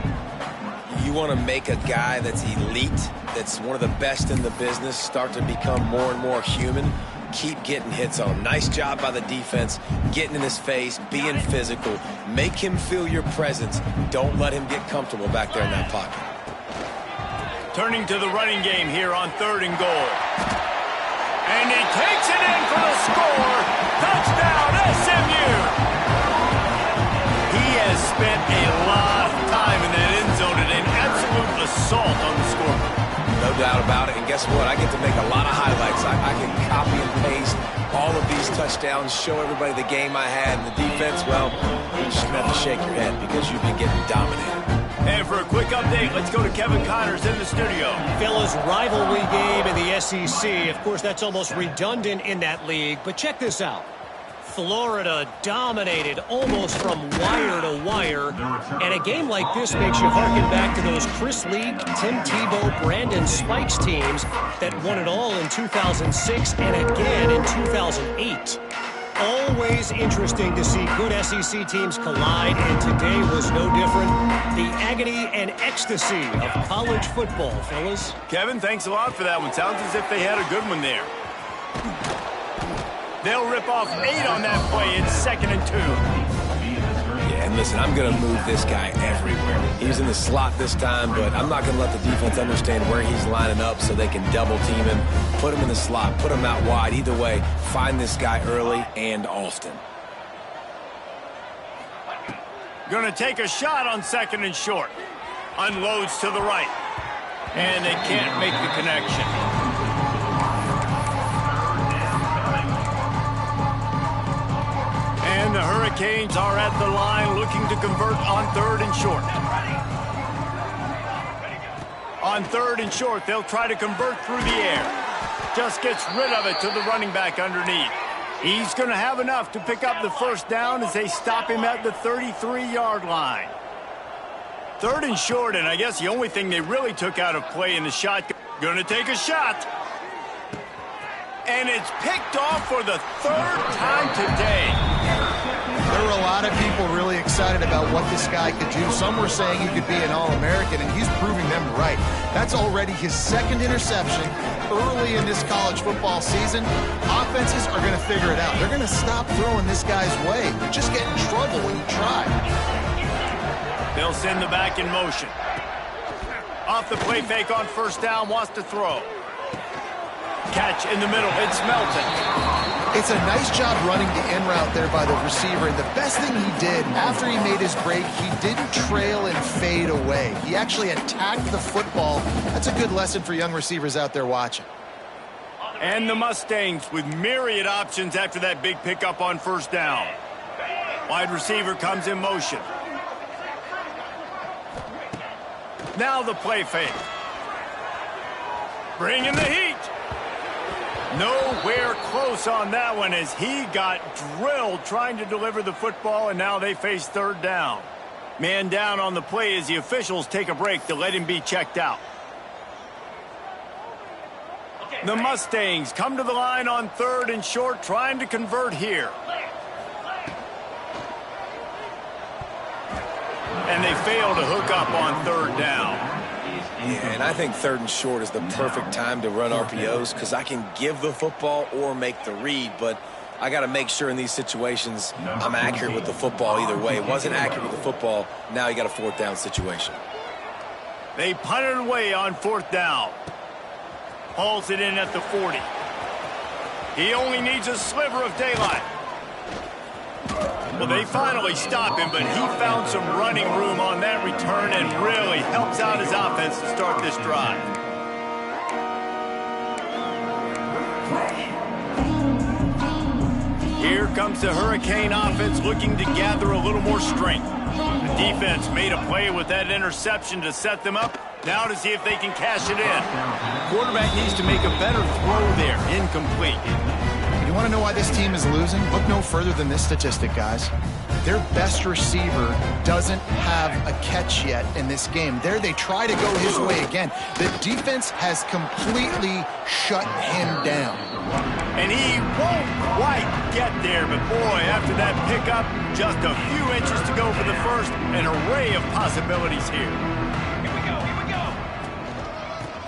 You want to make a guy that's elite, that's one of the best in the business, start to become more and more human. Keep getting hits on him. Nice job by the defense, getting in his face, being physical. Make him feel your presence. Don't let him get comfortable back there in that pocket. Turning to the running game here on 3rd and goal. And he takes it in for the score. Touchdown, SMU! He has spent a lot of time in that end zone and an absolute assault on the scoreboard. No doubt about it. And guess what? I get to make a lot of highlights. I can copy and paste all of these touchdowns, show everybody the game I had. And the defense, well, you just have to shake your head because you've been getting dominated. And for a quick update, let's go to Kevin Connors in the studio. Fellas, rivalry game in the SEC. Of course, that's almost redundant in that league. But check this out. Florida dominated almost from wire to wire. And a game like this makes you harken back to those Chris Leak, Tim Tebow, Brandon Spikes teams that won it all in 2006 and again in 2008. Always interesting to see good SEC teams collide, and today was no different. The agony and ecstasy of college football, fellas. Kevin, thanks a lot for that one. Sounds as if they had a good one there. They'll rip off 8 on that play. It's 2nd and 2. Yeah, and listen, I'm going to move this guy everywhere. He's in the slot this time, but I'm not going to let the defense understand where he's lining up so they can double team him, put him in the slot, put him out wide. Either way, find this guy early and often. Going to take a shot on 2nd and short. Unloads to the right. And they can't make the connection. And the Hurricanes are at the line looking to convert on 3rd and short. On 3rd and short, they'll try to convert through the air. Just gets rid of it to the running back underneath. He's going to have enough to pick up the first down as they stop him at the 33-yard line. 3rd and short, and I guess the only thing they really took out of play in the shotgun. Going to take a shot. And it's picked off for the 3rd time today. There were a lot of people really excited about what this guy could do. Some were saying he could be an All-American, and he's proving them right. That's already his 2nd interception early in this college football season. Offenses are going to figure it out. They're going to stop throwing this guy's way. You just get in trouble when you try. They'll send the back in motion. Off the play fake on 1st down, wants to throw. catch in the middle. It's Melton. It's a nice job running the in route there by the receiver. And the best thing he did after he made his break, he didn't trail and fade away. He actually attacked the football. That's a good lesson for young receivers out there watching. And the Mustangs with myriad options after that big pickup on first down. Wide receiver comes in motion. Now the play fake. Bringing the heat. Nowhere close on that one as he got drilled trying to deliver the football, and now they face third down. Man down on the play as the officials take a break to let him be checked out. The Mustangs come to the line on 3rd and short, trying to convert here. And they fail to hook up on 3rd down. Yeah, and I think 3rd and short is the perfect time to run RPOs because I can give the football or make the read, but I got to make sure in these situations I'm accurate with the football either way. It wasn't accurate with the football. Now you got a 4th down situation. They punt it away on 4th down. Hauls it in at the 40. He only needs a sliver of daylight. Well, they finally stop him, but he found some running room on that return and really helps out his offense to start this drive. Here comes the Hurricane offense looking to gather a little more strength. The defense made a play with that interception to set them up. Now to see if they can cash it in. Quarterback needs to make a better throw there. Incomplete. You want to know why this team is losing? Look no further than this statistic, guys. Their best receiver doesn't have a catch yet in this game. There they try to go his way again. The defense has completely shut him down. And he won't quite get there, but boy, after that pickup, just a few inches to go for the first. An array of possibilities here. Here we go, here we go.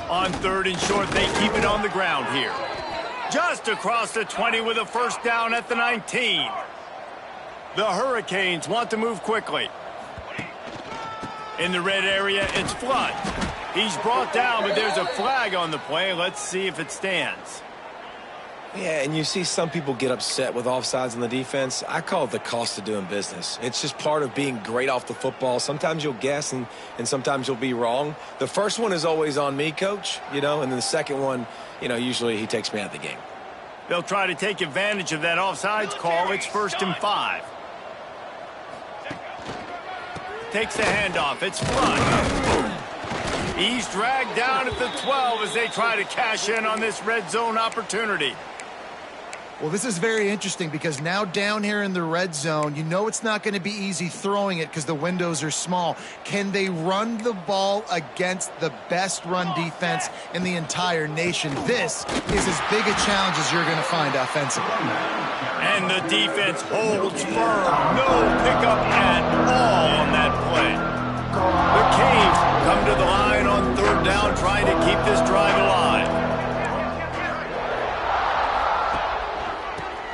On 3rd and short, they keep it on the ground here. Just across the 20 with a first down at the 19. The Hurricanes want to move quickly. In the red area, it's Flood. He's brought down, but there's a flag on the play. Let's see if it stands. Yeah, and you see some people get upset with offsides on the defense. I call it the cost of doing business. It's just part of being great off the football. Sometimes you'll guess and sometimes you'll be wrong. The first one is always on me, Coach, and then the second one, usually he takes me out of the game. They'll try to take advantage of that offsides call. It's 1st and 5. Takes the handoff. It's Flood. He's dragged down at the 12 as they try to cash in on this red zone opportunity. Well, this is very interesting because now down here in the red zone, it's not going to be easy throwing it because the windows are small. Can they run the ball against the best run defense in the entire nation? This is as big a challenge as you're going to find offensively. And the defense holds firm. No pickup at all on that play. The Canes come to the line on 3rd down, trying to keep this drive alive.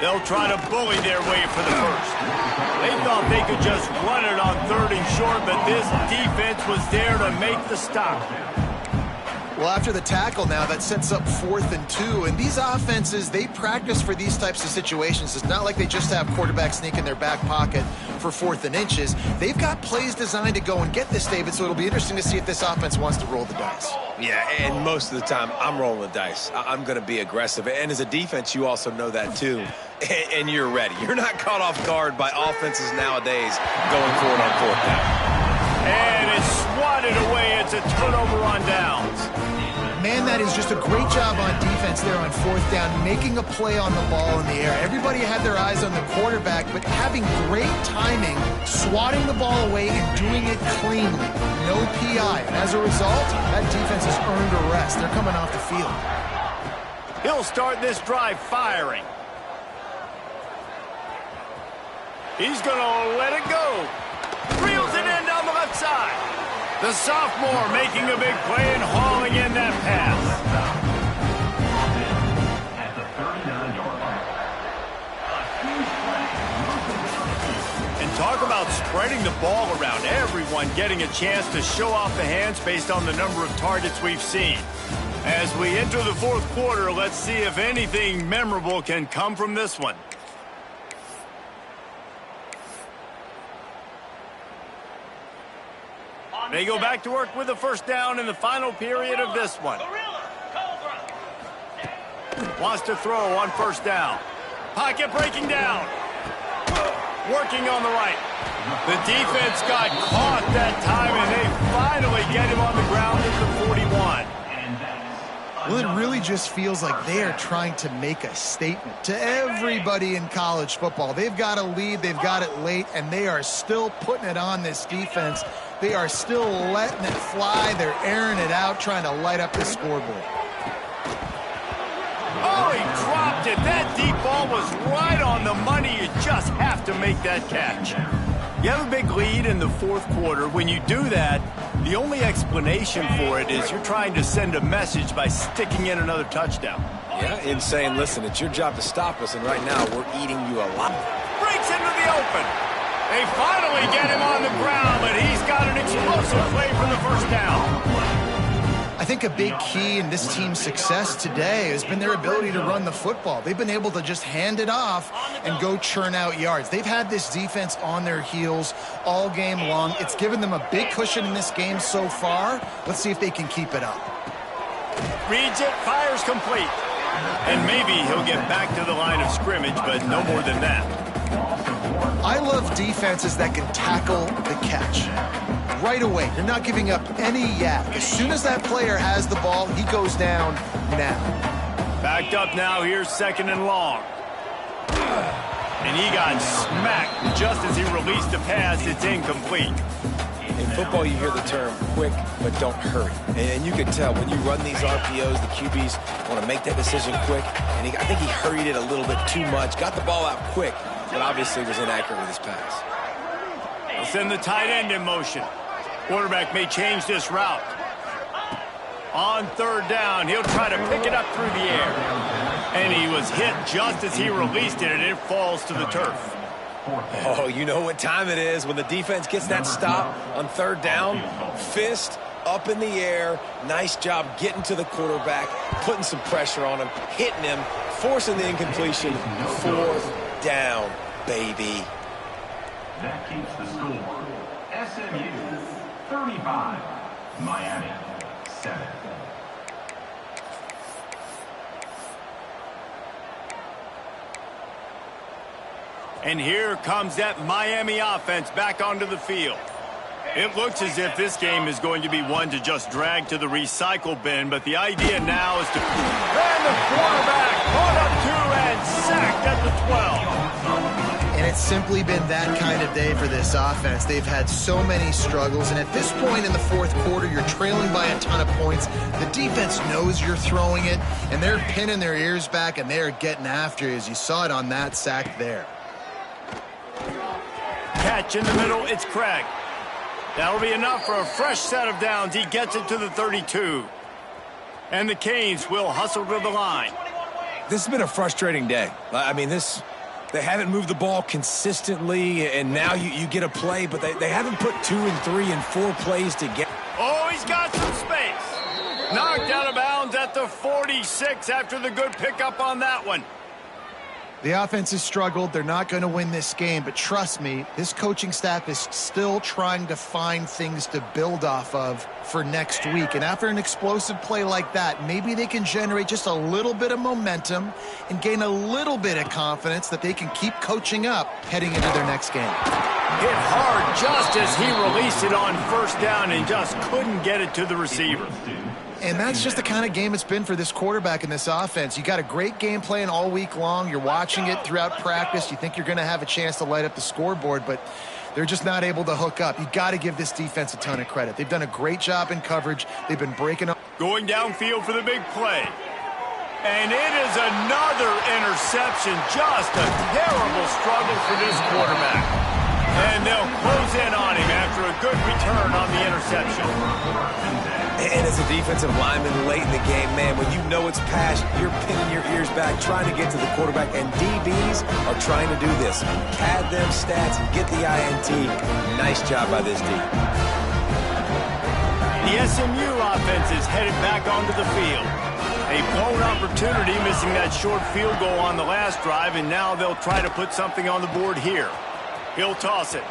They'll try to bully their way for the first. They thought they could just run it on 3rd and short, but this defense was there to make the stop. Well, after the tackle now, that sets up 4th and 2. And these offenses, they practice for these types of situations. It's not like they just have quarterback sneak in their back pocket for 4th and inches. They've got plays designed to go and get this, David, so it'll be interesting to see if this offense wants to roll the dice. Yeah, and most of the time, I'm rolling the dice. I'm going to be aggressive. And as a defense, you also know that too. And you're ready. You're not caught off guard by offenses nowadays going forward on 4th down. And it's swatted away. It's a turnover on downs. Man, that is just a great job on defense there on 4th down, making a play on the ball in the air. Everybody had their eyes on the quarterback, but having great timing, swatting the ball away and doing it cleanly. No PI. And as a result, that defense has earned a rest. They're coming off the field. He'll start this drive firing. He's going to let it go. Reels it in down the left side. The sophomore making a big play and hauling in that pass. And talk about spreading the ball around. Everyone getting a chance to show off the hands based on the number of targets we've seen. As we enter the fourth quarter, let's see if anything memorable can come from this one. They go back to work with a first down in the final period of this one. Wants to throw on first down. Pocket breaking down. Working on the right. The defense got caught that time, and they finally get him on the ground at the 41. Well, it really just feels like they are trying to make a statement to everybody in college football. They've got a lead, they've got it late, and they are still putting it on this defense. They are still letting it fly. They're airing it out, trying to light up the scoreboard. Oh, he dropped it. That deep ball was right on the money. You just have to make that catch. You have a big lead in the fourth quarter. When you do that, the only explanation for it is you're trying to send a message by sticking in another touchdown. Yeah, in saying, listen, it's your job to stop us, and right now we're eating you alive. Breaks into the open. They finally get him on the ground, but he's got an explosive play for the first down. I think a big key in this team's success today has been their ability to run the football. They've been able to just hand it off and go churn out yards. They've had this defense on their heels all game long. It's given them a big cushion in this game so far. Let's see if they can keep it up. Reads it, fires complete. And maybe he'll get back to the line of scrimmage, but no more than that. I love defenses that can tackle the catch. Right away, they're not giving up any yak. As soon as that player has the ball, he goes down now. Backed up now, here's second and long. And he got smacked just as he released the pass. It's incomplete. In football, you hear the term quick, but don't hurry. And you can tell when you run these RPOs, the QBs want to make that decision quick. And I think he hurried it a little bit too much. Got the ball out quick, but obviously was inaccurate with his pass. They'll send the tight end in motion. Quarterback may change this route. On third down, he'll try to pick it up through the air. And he was hit just as he released it, and it falls to the turf. Oh, you know what time it is when the defense gets that stop on third down. Fist up in the air. Nice job getting to the quarterback, putting some pressure on him, hitting him, forcing the incompletion. Fourth down, baby. That keeps the score. SMU 35, Miami 7. And here comes that Miami offense back onto the field. It looks as if this game is going to be one to just drag to the recycle bin, but the idea now is to... And the quarterback caught up to and sacked at the 12. And it's simply been that kind of day for this offense. They've had so many struggles, and at this point in the fourth quarter, you're trailing by a ton of points. The defense knows you're throwing it, and they're pinning their ears back, and they're getting after you, as you saw it on that sack there. Catch in the middle, it's Craig. That'll be enough for a fresh set of downs. He gets it to the 32. And the Canes will hustle to the line. This has been a frustrating day. I mean, they haven't moved the ball consistently, and now you get a play, but they haven't put 2 and 3 and 4 plays together. Oh, he's got some space. Knocked out of bounds at the 46 after the good pickup on that one. The offense has struggled. They're not going to win this game, but trust me, this coaching staff is still trying to find things to build off of for next week. And after an explosive play like that, maybe they can generate just a little bit of momentum and gain a little bit of confidence that they can keep coaching up heading into their next game. Hit hard just as he released it on first down and just couldn't get it to the receiver. And that's just the kind of game it's been for this quarterback in this offense. You got a great game plan all week long. You're watching it throughout practice. You think you're going to have a chance to light up the scoreboard, but they're just not able to hook up. You got to give this defense a ton of credit. They've done a great job in coverage. They've been breaking up. Going downfield for the big play. And it is another interception. Just a terrible struggle for this quarterback. And they'll close in on him after a good return on the interception. And as a defensive lineman late in the game, man, when you know it's past, you're pinning your ears back, trying to get to the quarterback, and DBs are trying to do this. Pad them stats, get the INT. Nice job by this D. The SMU offense is headed back onto the field. A blown opportunity, missing that short field goal on the last drive, and now they'll try to put something on the board here. He'll toss it.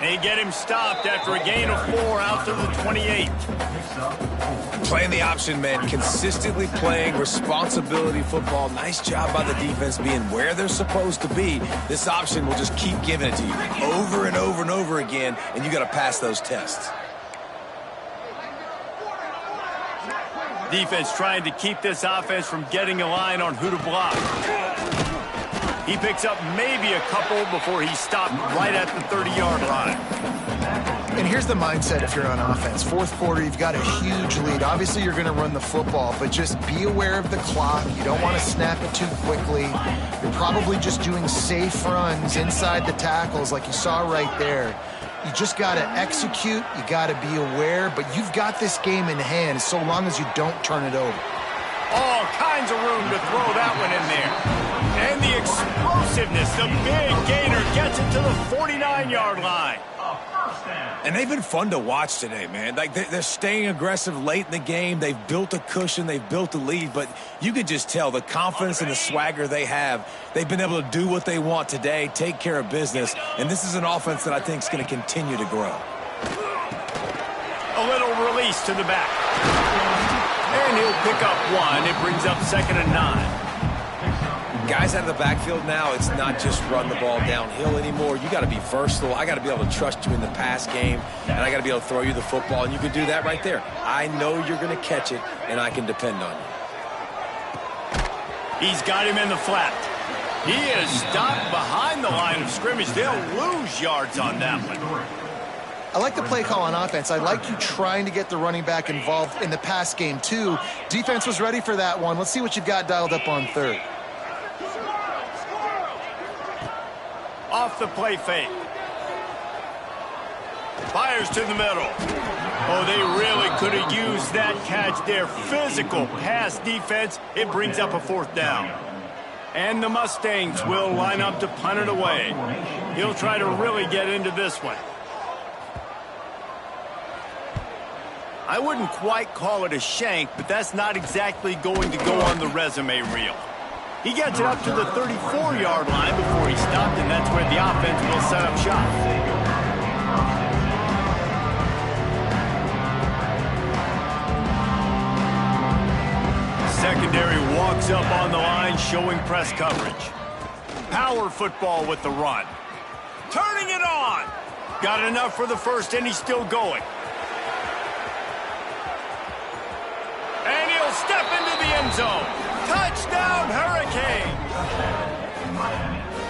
They get him stopped after a gain of 4 out to the 28. Playing the option man, consistently playing responsibility football. Nice job by the defense being where they're supposed to be. This option will just keep giving it to you over and over and over again, and you got to pass those tests. Defense trying to keep this offense from getting a line on who to block. He picks up maybe a couple before he's stopped right at the 30-yard line. And here's the mindset if you're on offense. Fourth quarter, you've got a huge lead. Obviously, you're going to run the football, but just be aware of the clock. You don't want to snap it too quickly. You're probably just doing safe runs inside the tackles like you saw right there. You just got to execute. You got to be aware, but you've got this game in hand so long as you don't turn it over. All kinds of room to throw that one in there. And the explosiveness, the big gainer gets it to the 49-yard line. And they've been fun to watch today, man. Like they're staying aggressive late in the game. They've built a cushion. They've built a lead. But you could just tell the confidence and the swagger they have. They've been able to do what they want today, take care of business. And this is an offense that I think is going to continue to grow. A little release to the back. And he'll pick up 1. It brings up 2nd and 9. Guys out of the backfield now, it's not just run the ball downhill anymore. You got to be versatile. I got to be able to trust you in the pass game, and I got to be able to throw you the football, and you can do that right there. I know you're going to catch it, and I can depend on you. He's got him in the flat. He is stopped behind the line of scrimmage. They'll lose yards on that one. I like the play call on offense. I like you trying to get the running back involved in the pass game, too. Defense was ready for that one. Let's see what you've got dialed up on third. Off the play fake. Fires to the middle. Oh, they really could have used that catch there. Physical pass defense. It brings up a 4th down. And the Mustangs will line up to punt it away. He'll try to really get into this one. I wouldn't quite call it a shank, but that's not exactly going to go on the resume reel. He gets it up to the 34-yard line before he stopped, and that's where the offense will set up shop. Secondary walks up on the line, showing press coverage. Power football with the run. Turning it on. Got enough for the first, and he's still going. And he'll step into the end zone. Touchdown, Hurricane!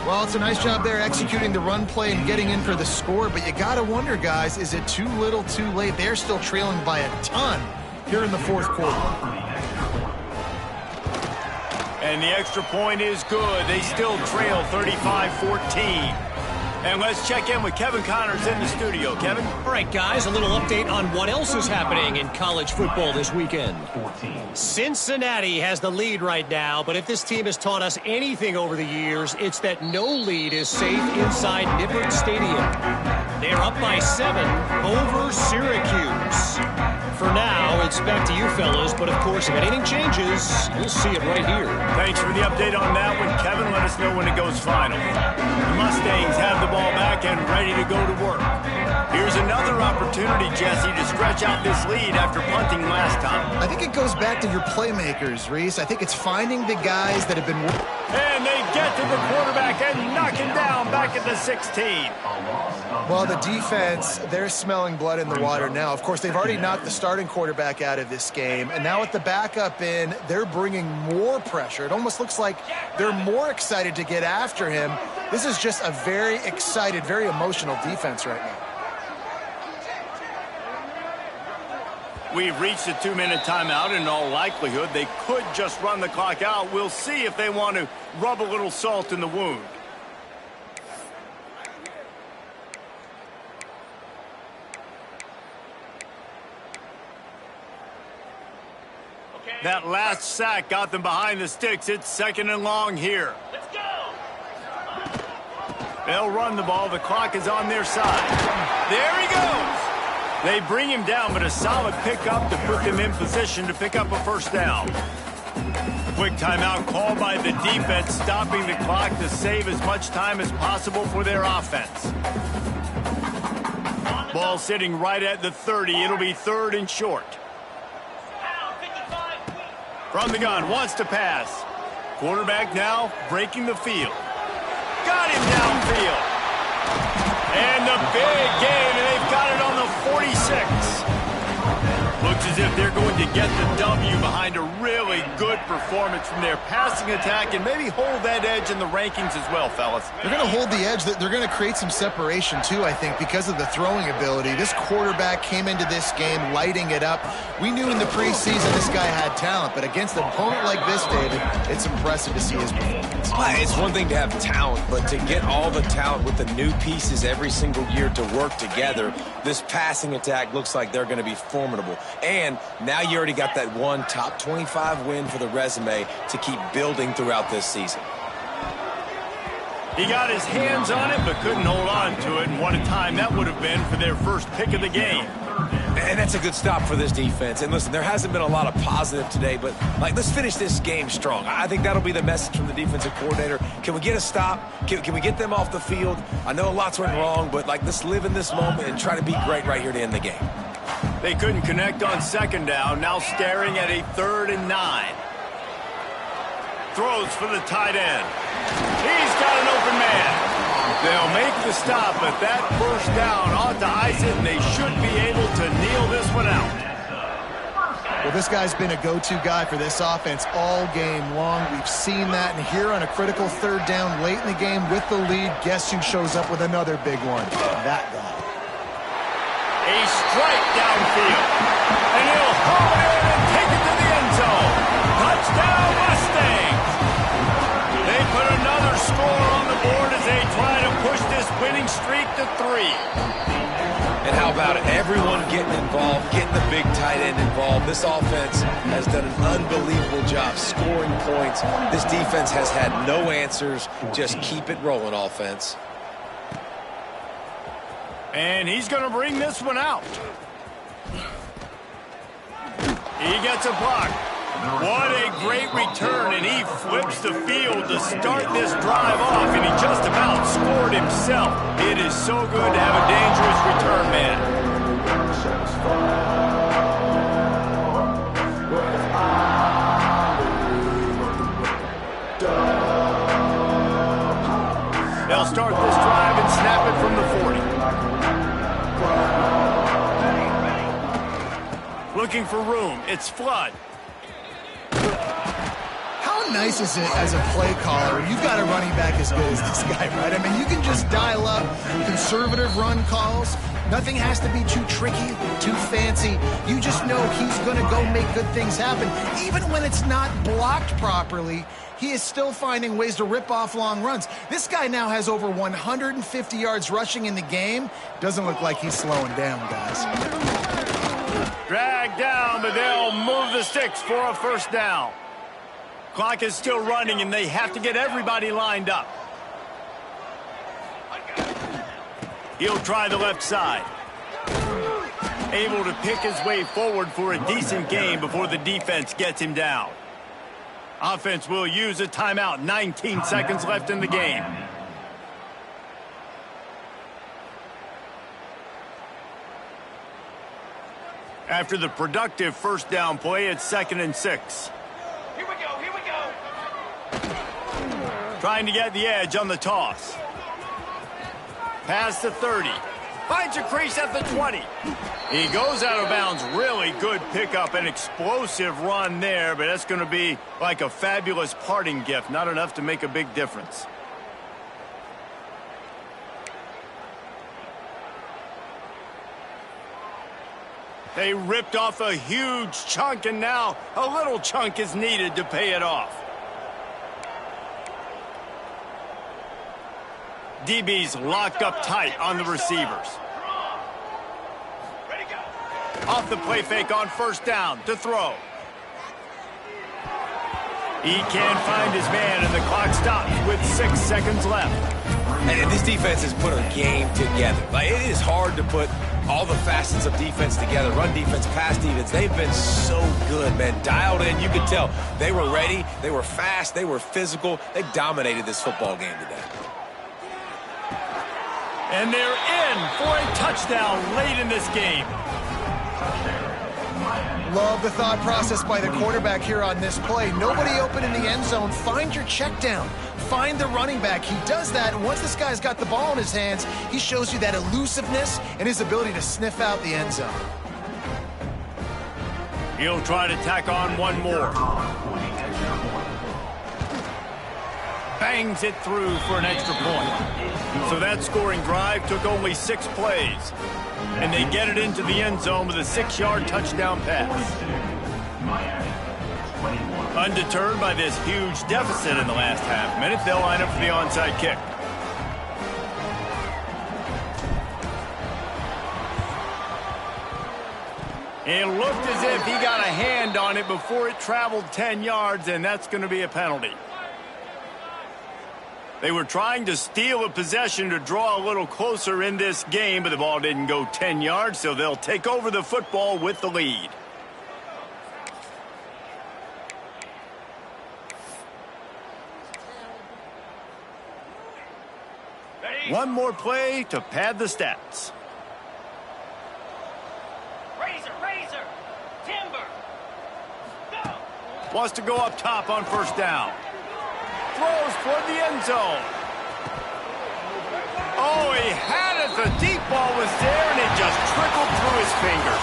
Well, it's a nice job there executing the run play and getting in for the score, but you got to wonder, guys, is it too little too late? They're still trailing by a ton here in the fourth quarter. And the extra point is good. They still trail 35-14. And let's check in with Kevin Connors in the studio. Kevin? All right, guys, a little update on what else is happening in college football this weekend. Cincinnati has the lead right now, but if this team has taught us anything over the years, it's that no lead is safe inside Nippert Stadium. They're up by 7 over Syracuse. For now, it's back to you fellas, but of course, if anything changes, you'll see it right here. Thanks for the update on that one, Kevin. Let us know when it goes final. The Mustangs have the ball back and ready to go to work. Here's another opportunity, Jesse, to stretch out this lead after punting last time. I think it goes back to your playmakers, Reese. I think it's finding the guys that have been... And they get to the quarterback and knock him down back at the 16. Well, the defense, they're smelling blood in the water now. Of course, they've already knocked the starting quarterback out of this game. And now with the backup in, they're bringing more pressure. It almost looks like they're more excited to get after him. This is just a very excited, very emotional defense right now. We've reached a 2-minute timeout. In all likelihood, they could just run the clock out. We'll see if they want to rub a little salt in the wound. That last sack got them behind the sticks. It's 2nd and long here. Let's go. They'll run the ball. The clock is on their side. There he goes. They bring him down, but a solid pickup to put them in position to pick up a first down. Quick timeout called by the defense, stopping the clock to save as much time as possible for their offense. Ball sitting right at the 30. It'll be 3rd and short. From the gun, wants to pass. Quarterback now breaking the field. Got him downfield. And the big gain, and they've got it on the 46. Looks as if they're going to get the W behind a really good performance from their passing attack and maybe hold that edge in the rankings as well, fellas. They're going to hold the edge. They're going to create some separation, too, I think, because of the throwing ability. This quarterback came into this game lighting it up. We knew in the preseason this guy had talent, but against an opponent like this, David, it's impressive to see his performance. It's one thing to have talent, but to get all the talent with the new pieces every single year to work together, this passing attack looks like they're going to be formidable. And now you already got that one top 25 win for the resume to keep building throughout this season. He got his hands on it, but couldn't hold on to it. And what a time that would have been for their first pick of the game. And that's a good stop for this defense. And listen, there hasn't been a lot of positive today, but let's finish this game strong. I think that'll be the message from the defensive coordinator. Can we get a stop? Can we get them off the field? I know lots went wrong, but let's live in this moment and try to be great right here to end the game. They couldn't connect on 2nd down, now staring at a 3rd and 9. Throws for the tight end. He's got an open man. They'll make the stop, but that first down ought to ice it, and they should be able to kneel this one out. Well, this guy's been a go-to guy for this offense all game long. We've seen that, and here on a critical 3rd down late in the game with the lead, guess who shows up with another big one? That guy. A strike downfield, and he'll haul it in and take it to the end zone. Touchdown, Mustangs! They put another score on the board as they try to push this winning streak to 3. And how about it? Everyone getting involved, getting the big tight end involved. This offense has done an unbelievable job scoring points. This defense has had no answers. Just keep it rolling, offense. And he's going to bring this one out. He gets a block. What a great return, and he flips the field to start this drive off, and he just about scored himself. It is so good to have a dangerous return man. They'll start this drive and snap it from the 40. Looking for room. It's Flood. How nice is it as a play caller? You've got a running back as good as this guy, right? I mean, you can just dial up conservative run calls. Nothing has to be too tricky, too fancy. You just know he's going to go make good things happen. Even when it's not blocked properly, he is still finding ways to rip off long runs. This guy now has over 150 yards rushing in the game. Doesn't look like he's slowing down, guys. Dragged down, but they'll move the sticks for a first down. Clock is still running, and they have to get everybody lined up. He'll try the left side. Able to pick his way forward for a decent gain before the defense gets him down. Offense will use a timeout. 19 seconds left in the game. After the productive first down play, it's 2nd and 6. Here we go. Trying to get the edge on the toss. Past the 30. Finds a crease at the 20. He goes out of bounds. Really good pickup, an explosive run there, but that's going to be like a fabulous parting gift. Not enough to make a big difference. They ripped off a huge chunk, and now a little chunk is needed to pay it off. DB's locked up tight on the receivers. Off the play fake on first down to throw. He can't find his man, and the clock stops with 6 seconds left. And this defense has put a game together. It is hard to put all the facets of defense together, run defense, pass defense. They've been so good, man. Dialed in. You could tell they were ready. They were fast. They were physical. They dominated this football game today. And they're in for a touchdown late in this game. Love the thought process by the quarterback here on this play. Nobody open in the end zone. Find your check down. Find the running back. He does that, and once this guy's got the ball in his hands, he shows you that elusiveness and his ability to sniff out the end zone. He'll try to tack on one more. Bangs it through for an extra point. So that scoring drive took only 6 plays. And they get it into the end zone with a 6-yard touchdown pass. Undeterred by this huge deficit in the last half minute, they'll line up for the onside kick. It looked as if he got a hand on it before it traveled 10 yards, and that's going to be a penalty. They were trying to steal a possession to draw a little closer in this game, but the ball didn't go 10 yards, so they'll take over the football with the lead. Ready? One more play to pad the stats. Razor, timber, go! Wants to go up top on first down. Throws toward the end zone. Oh, he had it. The deep ball was there, and it just trickled through his fingers.